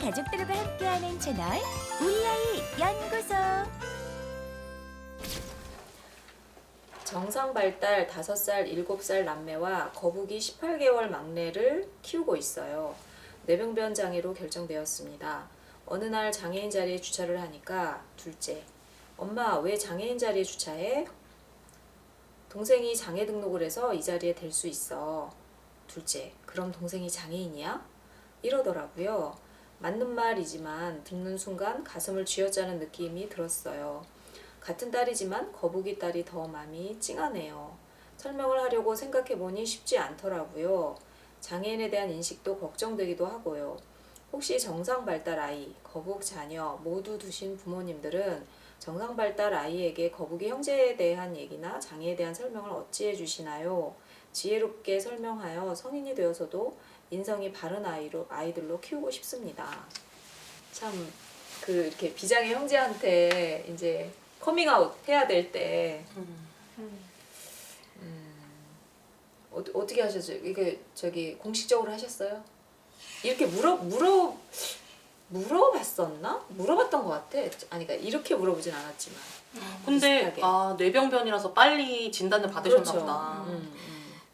가족들과 함께하는 채널 우리 아이 연구소. 정상 발달 5살, 7살 남매와 거북이 18개월 막내를 키우고 있어요. 뇌병변 장애로 결정되었습니다. 어느 날 장애인 자리에 주차를 하니까 둘째, 엄마 왜 장애인 자리에 주차해? 동생이 장애 등록을 해서 이 자리에 댈 수 있어. 둘째, 그럼 동생이 장애인이야? 이러더라고요. 맞는 말이지만 듣는 순간 가슴을 쥐어짜는 느낌이 들었어요. 같은 딸이지만 거북이 딸이 더 마음이 찡하네요. 설명을 하려고 생각해보니 쉽지 않더라고요. 장애인에 대한 인식도 걱정되기도 하고요. 혹시 정상 발달 아이, 거북 자녀 모두 두신 부모님들은 정상 발달 아이에게 거북이 형제에 대한 얘기나 장애에 대한 설명을 어찌 해주시나요? 지혜롭게 설명하여 성인이 되어서도 인성이 바른 아이들로 키우고 싶습니다. 참 이렇게 비장애 형제한테 이제 커밍아웃 해야 될 때 어떻게 하셨어요? 이게 공식적으로 하셨어요? 이렇게 물어봤었나? 물어봤던 것 같아. 아니, 그러니까 이렇게 물어보진 않았지만. 근데 비슷하게. 뇌병변이라서 빨리 진단을 받으셨나 그렇죠. 보다.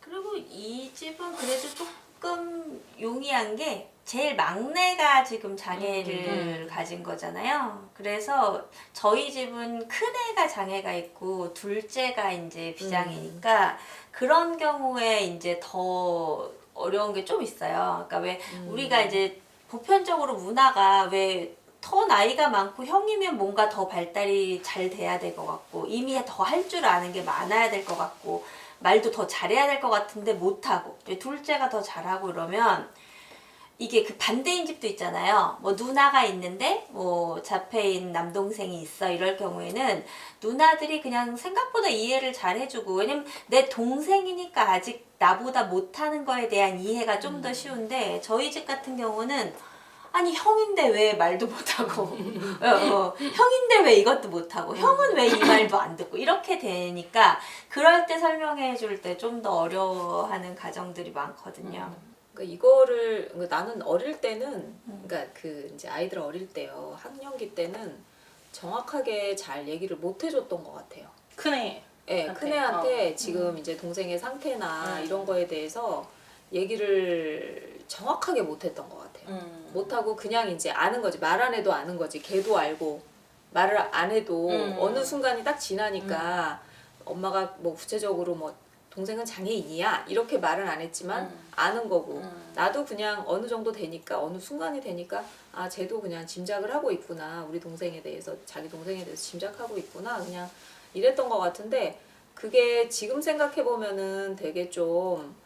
그리고 이 집은 그래도 조금 용이한 게 제일 막내가 지금 장애를 가진 거잖아요. 그래서 저희 집은 큰애가 장애가 있고 둘째가 이제 비장애니까 그런 경우에 이제 더 어려운 게 좀 있어요. 그러니까 왜 우리가 이제 보편적으로 문화가 왜 더 나이가 많고 형이면 뭔가 더 발달이 잘 돼야 될 것 같고 이미 더 할 줄 아는 게 많아야 될 것 같고 말도 더 잘해야 될 것 같은데 못하고 둘째가 더 잘하고 이러면 이게 그 반대인 집도 있잖아요. 뭐 누나가 있는데 뭐 자폐인 남동생이 있어 이럴 경우에는 누나들이 그냥 생각보다 이해를 잘 해주고 왜냐면 내 동생이니까 아직 나보다 못하는 거에 대한 이해가 좀 더 쉬운데 저희 집 같은 경우는 아니 형인데 왜 말도 못하고 형인데 왜 이것도 못하고 형은 왜 이 말도 안 듣고 이렇게 되니까 그럴 때 설명해 줄 때 좀 더 어려워하는 가정들이 많거든요. 그러니까 나는 어릴 때는 그러니까 이제 아이들 어릴 때요. 학령기 때는 정확하게 잘 얘기를 못 해줬던 것 같아요. 큰애. 네, 큰애한테 지금 이제 동생의 상태나 이런 거에 대해서 얘기를 정확하게 못했던 것 같아요. 못하고 그냥 이제 아는 거지. 말 안 해도 아는 거지. 걔도 알고 말을 안 해도 어느 순간이 딱 지나니까 엄마가 뭐 구체적으로 뭐 동생은 장애인이야 이렇게 말은 안 했지만 아는 거고 나도 그냥 어느 정도 되니까 어느 순간이 되니까 아 쟤도 그냥 짐작을 하고 있구나. 우리 동생에 대해서 자기 동생에 대해서 짐작하고 있구나. 그냥 이랬던 것 같은데 그게 지금 생각해 보면은 되게 좀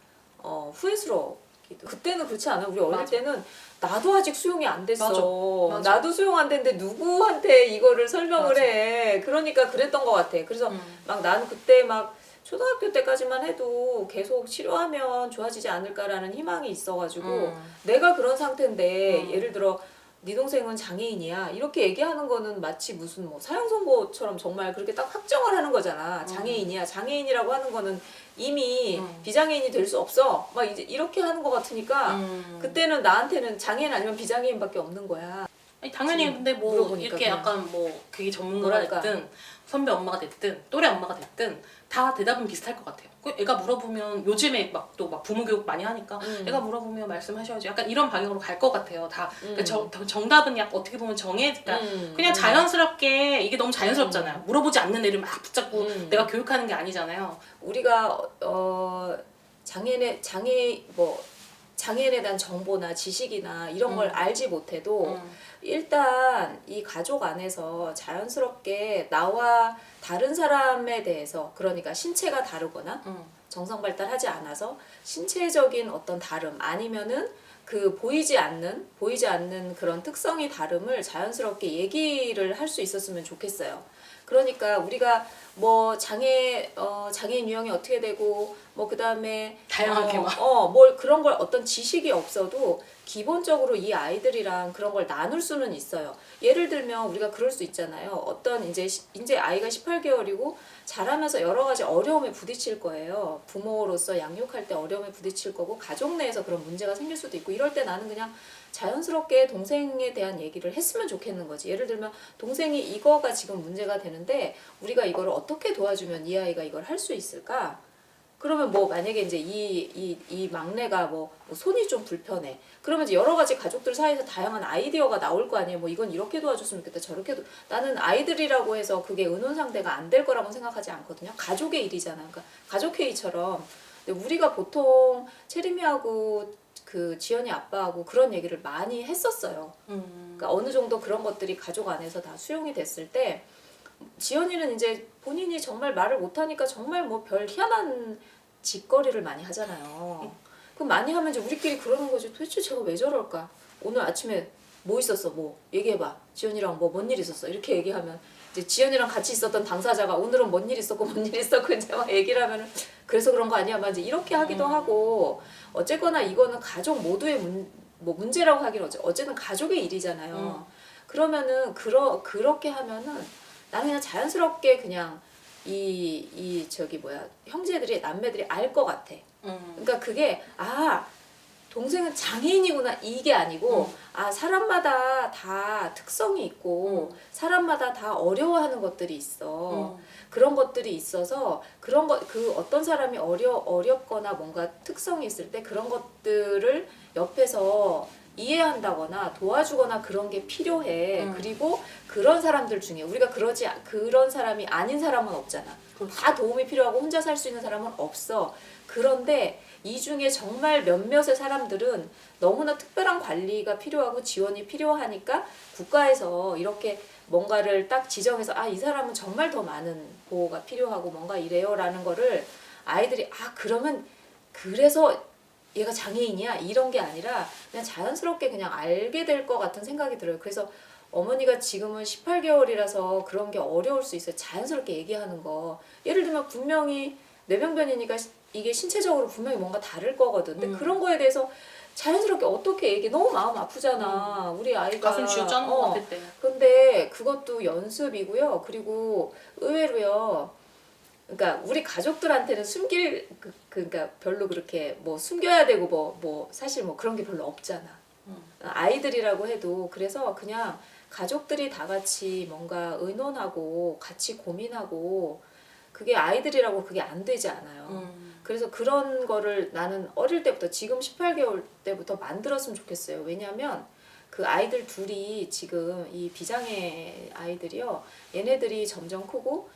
후회스럽기도. 그때는 그렇지 않아? 우리 어릴 맞아. 때는 나도 아직 수용이 안 됐어. 맞아. 나도 수용 안 됐는데 누구한테 이거를 설명을 맞아. 해. 그러니까 그랬던 것 같아. 그래서 막 나는 그때 막 초등학교 때까지만 해도 계속 치료하면 좋아지지 않을까라는 희망이 있어가지고 내가 그런 상태인데 예를 들어 네 동생은 장애인이야 이렇게 얘기하는 거는 마치 무슨 뭐 사형 선고처럼 정말 그렇게 딱 확정을 하는 거잖아. 장애인이야. 장애인이라고 하는 거는 이미 비장애인이 될 수 없어. 막 이제 이렇게 하는 것 같으니까 그때는 나한테는 장애인 아니면 비장애인밖에 없는 거야. 아니, 당연히 근데 뭐 물어보니까 이렇게 그냥. 약간 뭐 그게 전문가가 뭐랄까. 됐든 선배 엄마가 됐든 또래 엄마가 됐든 다 대답은 비슷할 것 같아요. 그 애가 물어보면 요즘에 막 또 막 부모 교육 많이 하니까 애가 물어보면 말씀하셔야지. 약간 이런 방향으로 갈 것 같아요. 다 그러니까 정답은 약 어떻게 보면 그러니까 그냥 자연스럽게 이게 너무 자연스럽잖아요. 물어보지 않는 애를 막 붙잡고 내가 교육하는 게 아니잖아요. 우리가 장애인에 대한 정보나 지식이나 이런 걸 알지 못해도 일단 이 가족 안에서 자연스럽게 나와 다른 사람에 대해서 그러니까 신체가 다르거나 정상 발달하지 않아서 신체적인 어떤 다름 아니면은 보이지 않는 그런 특성이 다름을 자연스럽게 얘기를 할 수 있었으면 좋겠어요. 그러니까 우리가 뭐 장애인 유형이 어떻게 되고 뭐 그다음에 다양하게 막 뭘 그런 걸 어떤 지식이 없어도 기본적으로 이 아이들이랑 그런 걸 나눌 수는 있어요. 예를 들면 우리가 그럴 수 있잖아요. 어떤 이제 아이가 18개월이고 자라면서 여러 가지 어려움에 부딪힐 거예요. 부모로서 양육할 때 어려움에 부딪힐 거고 가족 내에서 그런 문제가 생길 수도 있고 이럴 때 나는 그냥 자연스럽게 동생에 대한 얘기를 했으면 좋겠는 거지. 예를 들면 동생이 이거가 지금 문제가 되는데 우리가 이거를 어떻게 도와주면 이 아이가 이걸 할 수 있을까? 그러면 뭐 만약에 이제 이 막내가 뭐 손이 좀 불편해. 그러면 이제 여러 가지 가족들 사이에서 다양한 아이디어가 나올 거 아니에요. 뭐 이건 이렇게 도와줬으면 좋겠다. 저렇게 나는 아이들이라고 해서 그게 의논 상대가 안 될 거라고 생각하지 않거든요. 가족의 일이잖아. 그러니까 가족 회의처럼. 근데 우리가 보통 채림이하고 그 지연이 아빠하고 그런 얘기를 많이 했었어요. 그러니까 어느 정도 그런 것들이 가족 안에서 다 수용이 됐을 때 지연이는 이제 본인이 정말 말을 못하니까 정말 뭐 별 희한한 짓거리를 많이 하잖아요. 그럼 많이 하면 이제 우리끼리 그러는 거지. 도대체 제가 왜 저럴까? 오늘 아침에 뭐 있었어? 뭐 얘기해봐. 지연이랑 뭐 뭔 일 있었어? 이렇게 얘기하면 이제 지연이랑 같이 있었던 당사자가 오늘은 뭔 일 있었고 뭔 일 있었고 이제 막 얘기를 하면은 그래서 그런 거 아니야? 막 이제 이렇게 하기도 하고 어쨌거나 이거는 가족 모두의 뭐 문제라고 하기는 어쨌든 가족의 일이잖아요. 그러면은 그렇게 하면은 나는 그냥 자연스럽게 그냥 형제들이 남매들이 알 것 같아. 그러니까 그게 동생은 장애인이구나 이게 아니고 사람마다 다 특성이 있고 사람마다 다 어려워하는 것들이 있어. 그런 것들이 있어서 그 어떤 사람이 어렵거나 뭔가 특성이 있을 때 그런 것들을 옆에서 이해한다거나 도와주거나 그런 게 필요해. 그리고 그런 사람들 중에 우리가 그런 사람이 아닌 사람은 없잖아. 그렇죠. 다 도움이 필요하고 혼자 살 수 있는 사람은 없어. 그런데 이 중에 정말 몇몇의 사람들은 너무나 특별한 관리가 필요하고 지원이 필요하니까 국가에서 이렇게 뭔가를 딱 지정해서 이 사람은 정말 더 많은 보호가 필요하고 뭔가 이래요라는 거를 아이들이 그러면 그래서 얘가 장애인이야 이런 게 아니라 그냥 자연스럽게 그냥 알게 될 것 같은 생각이 들어요. 그래서 어머니가 지금은 18개월이라서 그런 게 어려울 수 있어요. 자연스럽게 얘기하는 거. 예를 들면 분명히 뇌병변이니까 이게 신체적으로 분명히 뭔가 다를 거거든. 근데 그런 거에 대해서 자연스럽게 어떻게 얘기해. 너무 마음 아프잖아. 우리 아이가. 가슴 쥐어짜는 것 같을 때. 근데 그것도 연습이고요. 그리고 의외로요. 그러니까 우리 가족들한테는 그러니까 별로 그렇게 뭐 숨겨야 되고 뭐 사실 뭐 그런 게 별로 없잖아. 아이들이라고 해도 그래서 그냥 가족들이 다 같이 뭔가 의논하고 같이 고민하고 그게 아이들이라고 그게 안 되지 않아요. 그래서 그런 거를 나는 어릴 때부터 지금 18개월 때부터 만들었으면 좋겠어요. 왜냐면 그 아이들 둘이 지금 이 비장애 아이들이요. 얘네들이 점점 크고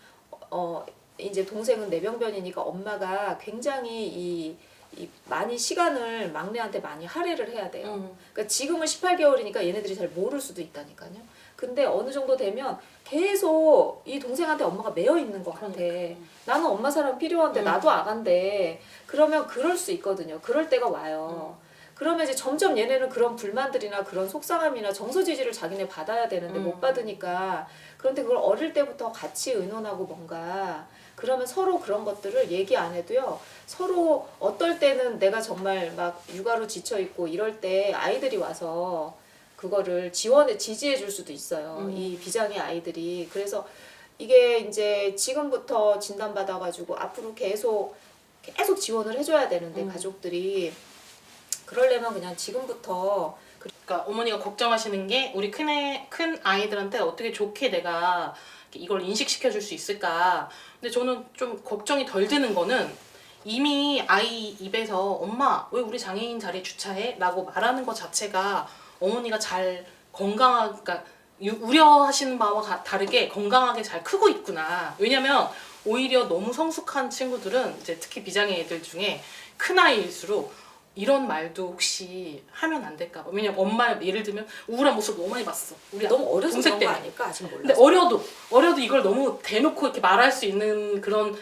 이제 동생은 뇌병변이니까 엄마가 굉장히 많이 시간을 막내한테 많이 할애를 해야 돼요. 그러니까 지금은 18개월이니까 얘네들이 잘 모를 수도 있다니까요. 근데 어느 정도 되면 계속 이 동생한테 엄마가 매여 있는 것 같아. 나는 엄마 사람 필요한데 나도 아간데 그러면 그럴 수 있거든요. 그럴 때가 와요. 그러면 이제 점점 얘네는 그런 불만들이나 그런 속상함이나 정서 지지를 자기네 받아야 되는데 못 받으니까 그런데 그걸 어릴 때부터 같이 의논하고 뭔가 그러면 서로 그런 것들을 얘기 안 해도요. 서로 어떨 때는 내가 정말 막 육아로 지쳐있고 이럴 때 아이들이 와서 그거를 지지해 줄 수도 있어요. 이 비장애 아이들이. 그래서 이게 이제 지금부터 진단받아가지고 앞으로 계속 지원을 해줘야 되는데 가족들이 그러려면 그냥 지금부터 그러니까 어머니가 걱정하시는 게 우리 큰 아이들한테 어떻게 좋게 내가 이걸 인식시켜 줄 수 있을까. 근데 저는 좀 걱정이 덜 되는 거는 이미 아이 입에서 엄마 왜 우리 장애인 자리에 주차해? 라고 말하는 것 자체가 어머니가 잘 그러니까 우려하시는 바와 다르게 건강하게 잘 크고 있구나. 왜냐면 오히려 너무 성숙한 친구들은 이제 특히 비장애 애들 중에 큰 아이일수록 이런 말도 혹시 하면 안 될까 봐. 왜냐면 엄마 예를 들면 우울한 모습 너무 많이 봤어. 우리 너무 어려서 동생 그런 거 때문에. 아닐까? 아직 몰라. 근데 어려도 이걸 너무 대놓고 이렇게 말할 수 있는 그런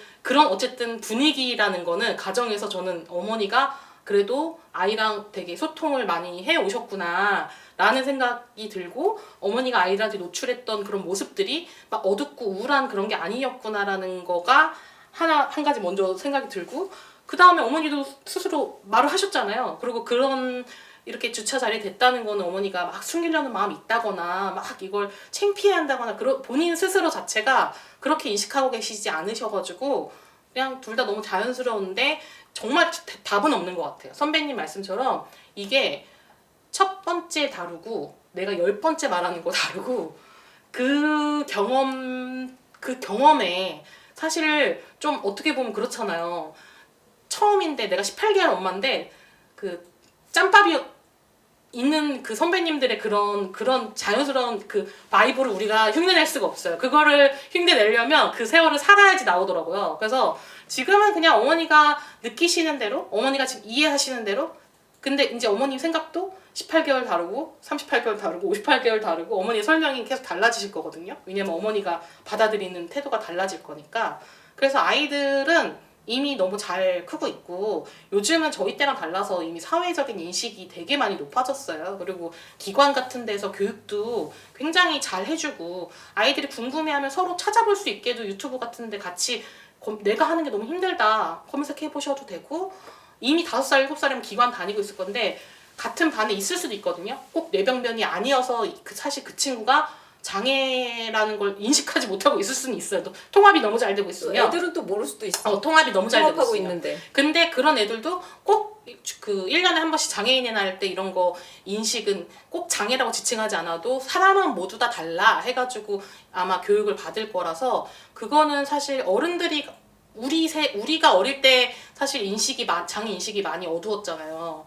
어쨌든 분위기라는 거는 가정에서 저는 어머니가 그래도 아이랑 되게 소통을 많이 해 오셨구나 라는 생각이 들고 어머니가 아이들한테 노출했던 그런 모습들이 막 어둡고 우울한 그런 게 아니었구나라는 거가 한 가지 먼저 생각이 들고 그 다음에 어머니도 스스로 말을 하셨잖아요. 그리고 그런 이렇게 주차 자리에 됐다는 거는 어머니가 막 숨기려는 마음이 있다거나 막 이걸 창피해한다거나 본인 스스로 자체가 그렇게 인식하고 계시지 않으셔가지고 그냥 둘 다 너무 자연스러운데 정말 답은 없는 것 같아요. 선배님 말씀처럼 이게 첫 번째 다르고 내가 10번째 말하는 거 다르고 그 경험에 사실 좀 어떻게 보면 그렇잖아요. 처음인데 내가 18개월 엄마인데 그 짬밥이 있는 그 선배님들의 그런 자연스러운 그 바이브를 우리가 흉내낼 수가 없어요. 그거를 흉내내려면 그 세월을 살아야지 나오더라고요. 그래서 지금은 그냥 어머니가 느끼시는 대로, 어머니가 지금 이해하시는 대로, 근데 이제 어머님 생각도 18개월 다르고 38개월 다르고 58개월 다르고 어머니의 설명이 계속 달라지실 거거든요. 왜냐면 어머니가 받아들이는 태도가 달라질 거니까. 그래서 아이들은 이미 너무 잘 크고 있고 요즘은 저희 때랑 달라서 이미 사회적인 인식이 되게 많이 높아졌어요. 그리고 기관 같은 데서 교육도 굉장히 잘 해주고 아이들이 궁금해하면 서로 찾아볼 수 있게도 유튜브 같은 데 같이 내가 하는 게 너무 힘들다 검색해 보셔도 되고 이미 5살, 7살이면 기관 다니고 있을 건데 같은 반에 있을 수도 있거든요. 꼭 뇌병변이 아니어서 사실 그 친구가 장애라는 걸 인식하지 못하고 있을 수는 있어요. 또 통합이 너무 잘 되고 있으면 애들은 또 모를 수도 있어. 통합이 너무 잘 되고 통합하고 있으면. 있는데. 근데 그런 애들도 꼭 그 1년에 한 번씩 장애인의 날 때 이런 거 인식은 꼭 장애라고 지칭하지 않아도 사람은 모두 다 달라 해가지고 아마 교육을 받을 거라서 그거는 사실 어른들이 우리가 어릴 때 사실 장애 인식이 많이 어두웠잖아요.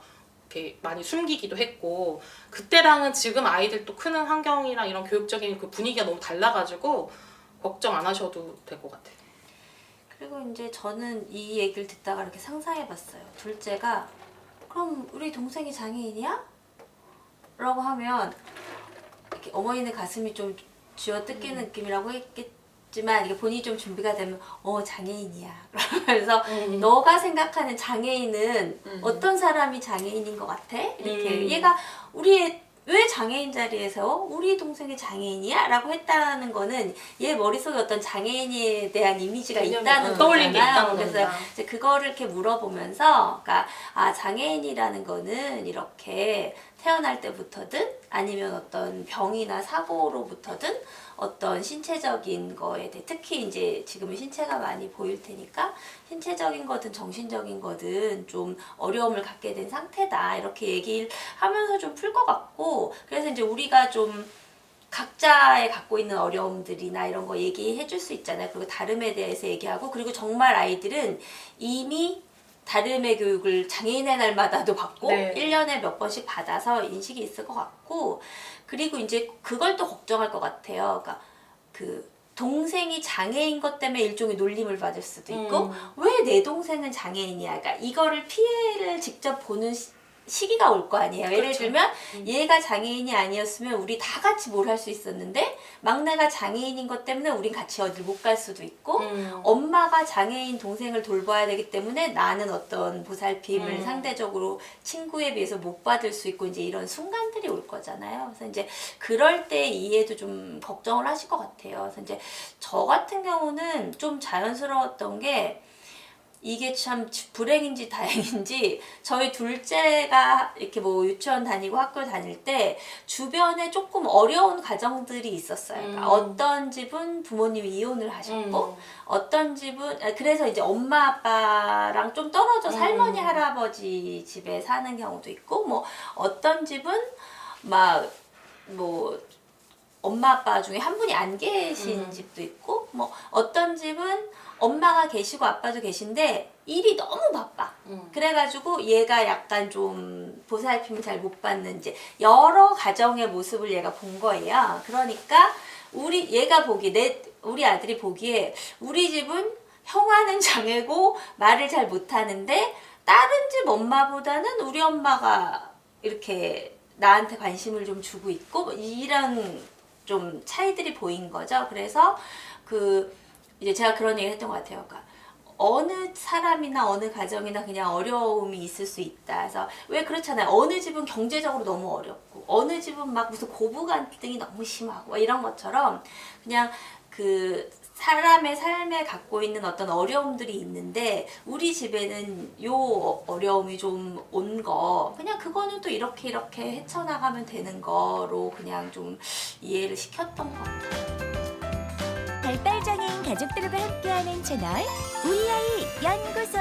이렇게 많이 숨기기도 했고 그때랑은 지금 아이들 또 크는 환경이랑 이런 교육적인 그 분위기가 너무 달라가지고 걱정 안 하셔도 될 것 같아요. 그리고 이제 저는 이 얘기를 듣다가 이렇게 상상해봤어요. 둘째가 그럼 우리 동생이 장애인이야? 라고 하면 이렇게 어머니는 가슴이 좀 쥐어뜯기는 느낌이라고 했겠지만 이게 본인이 좀 준비가 되면 장애인이야. 그래서 너가 생각하는 장애인은 어떤 사람이 장애인인 것 같아? 이렇게 얘가 왜 장애인 자리에서 우리 동생이 장애인이야? 라고 했다는 거는 얘 머릿속에 어떤 장애인에 대한 이미지가 있다는 떠올린 게 거잖아요. 있다는 그래서 거니까. 이제 그거를 이렇게 물어보면서 그러니까 장애인이라는 거는 이렇게 태어날 때부터든 아니면 어떤 병이나 사고로부터든 어떤 신체적인 거에 대해 특히 이제 지금은 신체가 많이 보일 테니까 신체적인 거든 정신적인 거든 좀 어려움을 갖게 된 상태다 이렇게 얘기를 하면서 좀 풀 것 같고 그래서 이제 우리가 좀 각자의 갖고 있는 어려움들이나 이런 거 얘기해 줄 수 있잖아요. 그리고 다름에 대해서 얘기하고 그리고 정말 아이들은 이미 다름의 교육을 장애인의 날마다도 받고 네. 1년에 몇 번씩 받아서 인식이 있을 것 같고 그리고 이제 그걸 또 걱정할 것 같아요. 그러니까 그 동생이 장애인 것 때문에 일종의 놀림을 받을 수도 있고 왜 내 동생은 장애인이야. 그러니까 이거를 피해를 직접 보는 시기가 올 거 아니에요. 예를 그렇죠. 들면 얘가 장애인이 아니었으면 우리 다 같이 뭘 할 수 있었는데 막내가 장애인인 것 때문에 우린 같이 어딜 못 갈 수도 있고 엄마가 장애인 동생을 돌봐야 되기 때문에 나는 어떤 보살핌을 상대적으로 친구에 비해서 못 받을 수 있고 이제 이런 순간들이 올 거잖아요. 그래서 이제 그럴 때 이해도 좀 걱정을 하실 것 같아요. 그래서 이제 저 같은 경우는 좀 자연스러웠던 게 이게 참 불행인지 다행인지 저희 둘째가 이렇게 뭐 유치원 다니고 학교 다닐 때 주변에 조금 어려운 가정들이 있었어요. 그러니까 어떤 집은 부모님이 이혼을 하셨고 어떤 집은 그래서 이제 엄마 아빠랑 좀 떨어져 할머니 할아버지 집에 사는 경우도 있고 뭐 어떤 집은 막 뭐 엄마 아빠 중에 한 분이 안 계신 집도 있고 뭐 어떤 집은 엄마가 계시고 아빠도 계신데 일이 너무 바빠. 그래가지고 얘가 약간 좀 보살핌을 잘 못 받는지 여러 가정의 모습을 얘가 본 거예요. 그러니까 얘가 보기에 우리 아들이 보기에 우리 집은 형아는 장애고 말을 잘 못하는데 다른 집 엄마보다는 우리 엄마가 이렇게 나한테 관심을 좀 주고 있고 뭐 이런 좀 차이들이 보인 거죠. 그래서 이제 제가 그런 얘기 했던 것 같아요. 그러니까 어느 사람이나 어느 가정이나 그냥 어려움이 있을 수 있다. 그래서 왜 그렇잖아요. 어느 집은 경제적으로 너무 어렵고 어느 집은 막 무슨 고부 갈등이 너무 심하고 이런 것처럼 그냥 사람의 삶에 갖고 있는 어떤 어려움들이 있는데 우리 집에는 요 어려움이 좀 온 거 그냥 그거는 또 이렇게 헤쳐나가면 되는 거로 그냥 좀 이해를 시켰던 것 같아요. 발달장애인 가족들과 함께하는 채널 우리 아이 연구소.